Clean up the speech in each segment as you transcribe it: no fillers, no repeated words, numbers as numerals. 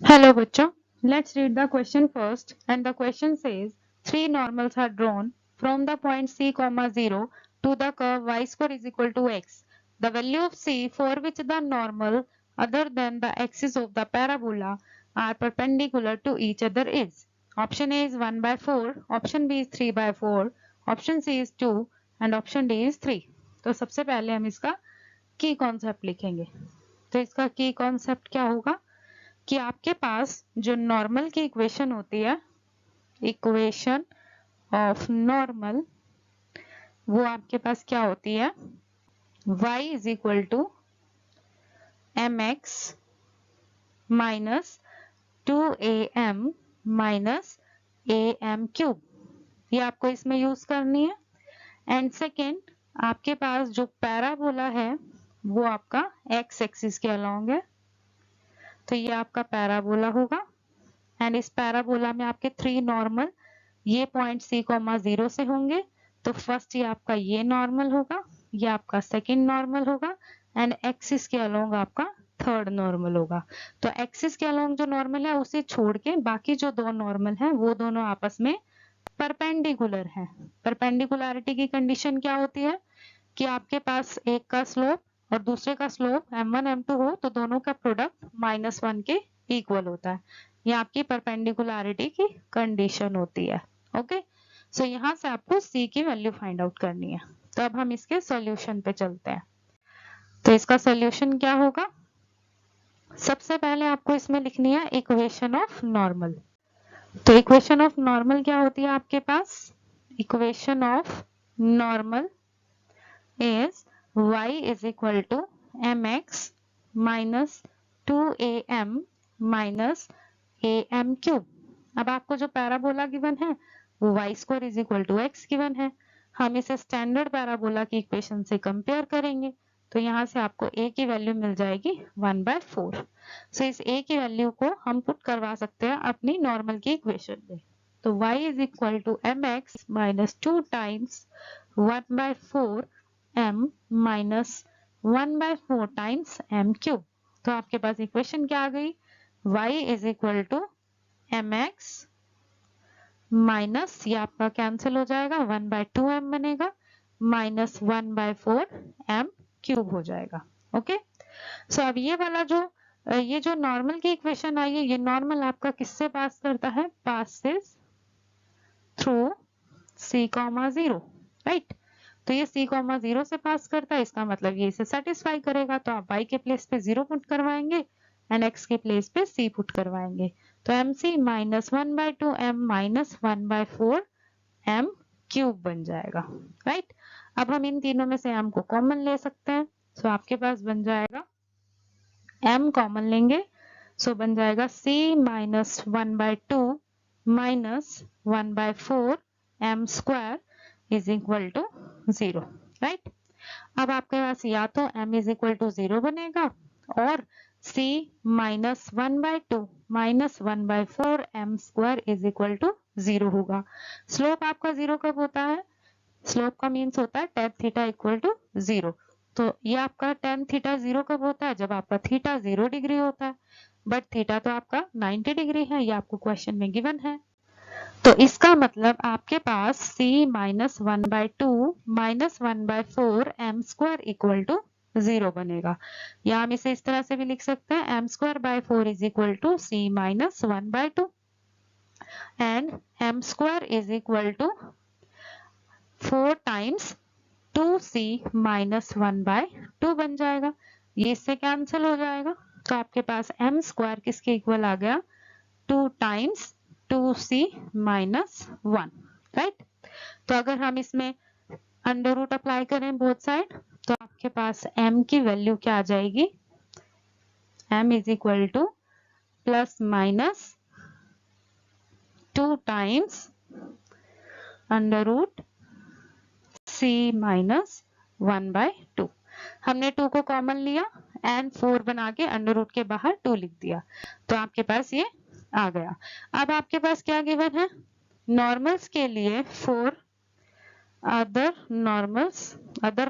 Hello, Bachcho. Let's read the question first. And the question says, three normals are drawn from the point C, 0 to the curve y square is equal to x. The value of C for which the normal other than the axis of the parabola are perpendicular to each other is. Option A is 1 by 4, option B is 3 by 4, option C is 2 and option D is 3. तो सबसे पहले हम इसका की concept लिखेंगे. तो इसका की कॉन्सेप्ट क्या होगा कि आपके पास जो नॉर्मल की इक्वेशन होती है, इक्वेशन ऑफ नॉर्मल, वो आपके पास क्या होती है, y is equal to mx minus 2am minus am cube. ये आपको इसमें यूज करनी है. एंड सेकेंड, आपके पास जो पैराबोला है वो आपका x एक्सिस के अलोंग है, तो ये आपका पैराबोला होगा. एंड इस पैराबोला में आपके थ्री नॉर्मल ये पॉइंट C, 0 से होंगे. तो फर्स्ट ये आपका ये नॉर्मल होगा, ये आपका सेकंड नॉर्मल होगा एंड एक्सिस के अलोंग आपका थर्ड नॉर्मल होगा. तो एक्सिस के अलोंग जो नॉर्मल है उसे छोड़ के बाकी जो दो नॉर्मल है वो दोनों आपस में परपेंडिकुलर हैं. परपेंडिकुलरिटी की कंडीशन क्या होती है कि आपके पास एक का स्लोप और दूसरे का स्लोप m1 m2 हो तो दोनों का प्रोडक्ट -1 के इक्वल होता है. ये आपकी परपेंडिकुलरिटी की कंडीशन होती है. ओके, सो यहाँ से आपको c की वैल्यू फाइंड आउट करनी है. तो अब हम इसके सॉल्यूशन पे चलते हैं. तो इसका सॉल्यूशन क्या होगा, सबसे पहले आपको इसमें लिखनी है इक्वेशन ऑफ नॉर्मल. तो इक्वेशन ऑफ नॉर्मल क्या होती है आपके पास, equation of normal is y is equal to mx minus 2am minus am cube. अब आपको जो पैराबोला गिवन है वो y square is equal to x given है. हम इसे स्टैंडर्ड पैराबोला की इक्वेशन से कंपेयर करेंगे तो यहाँ से आपको a की वैल्यू मिल जाएगी 1/4. सो इस a की वैल्यू को हम पुट करवा सकते हैं अपनी नॉर्मल की इक्वेशन में. तो y is equal to mx minus 2 times 1/4 m minus 1/4 times m cube. तो आपके पास इक्वेशन क्या आ गई, y is equal to mx minus, ये आपका कैंसिल हो जाएगा, 1/2m बनेगा माइनस 1/4 m क्यूब हो जाएगा. ओके, सो अब ये वाला ये जो नॉर्मल की इक्वेशन आई है, ये नॉर्मल आपका किससे पास करता है, पासेस थ्रू c, 0, राइट. तो ये c, 0 से पास करता है, इसका मतलब ये इसे सेटिस्फाई करेगा. तो आप y के प्लेस पे 0 पुट करवाएंगे एंड x के प्लेस पे c पुट करवाएंगे. तो mc minus 1/2 m minus 1/4 m cube बन जाएगा, राइट. अब हम इन तीनों में से m को कॉमन ले सकते हैं. सो आपके पास बन जाएगा, m कॉमन लेंगे सो बन जाएगा c minus 1/2 minus 1/4 m square is equal to 0, right. अब आपके पास या तो m इज इक्वल टू 0 बनेगा और c minus 1/2 minus 1/4 m square is equal to 0 होगा. स्लोप आपका 0 कब होता है, स्लोप का मीन्स होता है tan थीटा इक्वल टू 0. तो ये आपका tan थीटा 0 कब होता है, जब आपका थीटा 0 डिग्री होता है. बट थीटा तो आपका 90 डिग्री है, ये आपको क्वेश्चन में गिवन है. तो इसका मतलब आपके पास c minus 1/2 minus 1/4 m square equal to 0 बनेगा. या हम इसे इस तरह से भी लिख सकते हैं, m square by 4 is equal to c minus 1/2 and m square is equal to 4 times 2c minus 1/2 बन जाएगा. ये इससे कैंसिल हो जाएगा. तो आपके पास m स्क्वायर किसके इक्वल आ गया, 2 टाइम्स 2c माइनस 1, राइट. तो अगर हम इसमें अंडर रूट अप्लाई करें बोथ साइड तो आपके पास m की वैल्यू क्या आ जाएगी, m is equal to plus minus 2 times under root c minus 1/2. हमने 2 को कॉमन लिया एंड 4 बना के अंडर रूट के बाहर 2 लिख दिया. तो आपके पास ये आ गया. अब आपके पास क्या गिवन है, नॉर्मल्स के लिए 4 अदर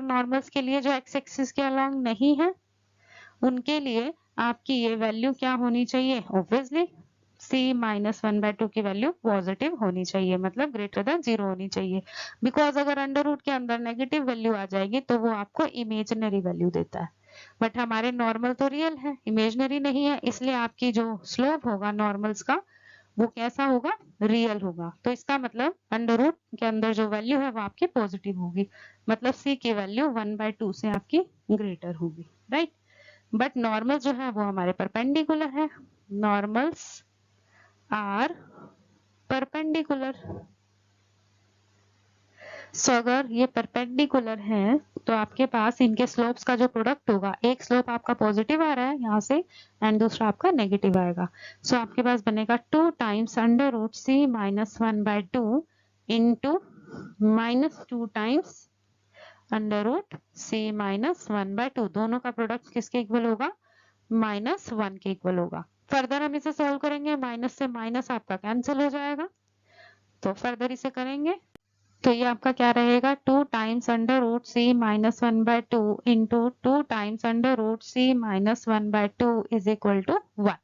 नॉर्मल्स के लिए जो एक्स एक्सिस के अलोंग नहीं है उनके लिए आपकी ये वैल्यू क्या होनी चाहिए, ऑब्वियसली c माइनस 1/2 की वैल्यू पॉजिटिव होनी चाहिए, मतलब ग्रेटर देन 0 होनी चाहिए। बिकॉज अगर अंडर रूट के अंदर नेगेटिव वैल्यू आ जाएगी तो वो आपको इमेजिनरी वैल्यू देता है, बट हमारे नॉर्मल तो रियल है, इमेजिनरी नहीं है, इसलिए आपकी जो स्लोप होगा नॉर्मल्स का वो कैसा होगा, रियल होगा। तो इसका मतलब अंडर रूट के अंदर जो वैल्यू है वो आपकी पॉजिटिव होगी, मतलब c की वैल्यू 1/2 से आपकी ग्रेटर होगी, राइट। बट नॉर्मल जो है वो हमारे परपेंडिकुलर है, नॉर्मल्स आर परपेंडिकुलर। सो अगर ये परपेंडिकुलर है तो आपके पास इनके स्लोप्स का जो प्रोडक्ट होगा, एक स्लोप आपका पॉजिटिव आ रहा है यहाँ से एंड दूसरा आपका नेगेटिव आएगा। सो आपके पास बनेगा 2 times under root c minus 1/2 into minus 2 times under root c minus 1/2, दोनों का प्रोडक्ट किसके इक्वल होगा, -1 के इक्वल होगा। फर्दर हम इसे सॉल्व करेंगे, माइनस से माइनस आपका कैंसिल हो जाएगा, तो फर्दर इसे करेंगे तो ये आपका क्या रहेगा, 2 times under root c minus 1/2 into 2 times under root c minus 1/2 is equal to 1।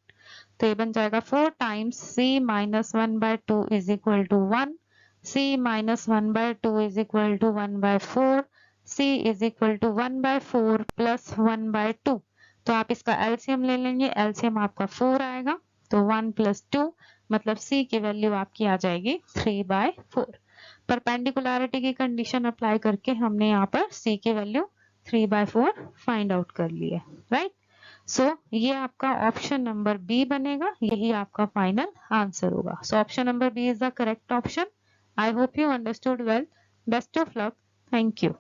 तो ये बन जाएगा 4 times c minus 1/2 is equal to 1, c minus 1/2 is equal to 1/4, c is equal to 1/4 plus 1/2। तो आप इसका एलसीएम ले लेंगे, LCM आपका 4 आएगा, तो 1 प्लस 2 मतलब c की वैल्यू आपकी आ जाएगी 3/4। परपेंडिकुलरिटी की कंडीशन अप्लाई करके हमने यहाँ पर c की वैल्यू 3/4 फाइंड आउट कर ली है, राइट। सो ये आपका ऑप्शन नंबर बी बनेगा, यही आपका फाइनल आंसर होगा। So option number B is the correct option. I hope you understood well. Best of luck. Thank you.